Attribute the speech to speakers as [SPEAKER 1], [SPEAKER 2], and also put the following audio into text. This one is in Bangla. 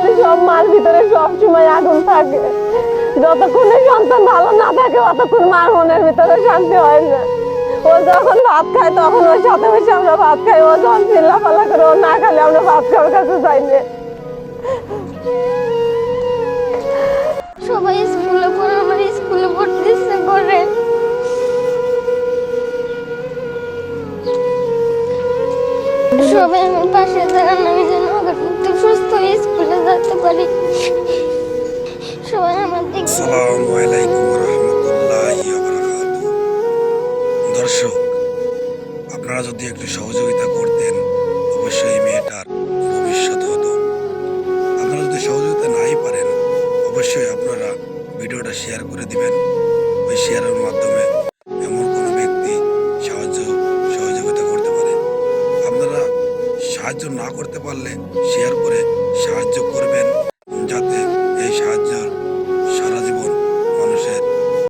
[SPEAKER 1] বলি সব মার ভিতরে সব সময় আগুন থাকে। যতক্ষণে সন্তান ভালো না থাকে ততক্ষণ মার মনের ভিতরে শান্তি হয় না। ও যখন ভাত খায় তখন ওর সাথে বসে আমরা ভাত খাই, ও যখন চিল্লাফাল্লা করে ও না খেলে আমরা ভাত খাওয়ার কাছে যাই না।
[SPEAKER 2] সবাই স্কুলে পড়ে, আমার স্কুলে পড়তে ইচ্ছে করে। সবাই আমার পাশে দাঁড়ান, আমি যেন একটু সুস্থ হয়ে স্কুলে যেতে পারি। সবাই আমার দিকে।
[SPEAKER 3] আসসালামু আলাইকুম রহমতুল্লাহি ওয়া বারাকাতুহু। দর্শক, আপনারা যদি একটু সহযোগিতা করতেন অবশ্যই এই মেয়েটার ভবিষ্যৎ হতো। আপনারা যদি সহযোগিতা নাই পারেন অবশ্যই আপনারা ভিডিওটা শেয়ার করে দিবেন। ওই শেয়ারের মাধ্যমে এমন কোনো ব্যক্তি সহযোগিতা করতে পারে। আপনারা সাহায্য না করতে পারলে শেয়ার করে সাহায্য করবেন, যাতে এই সাহায্যের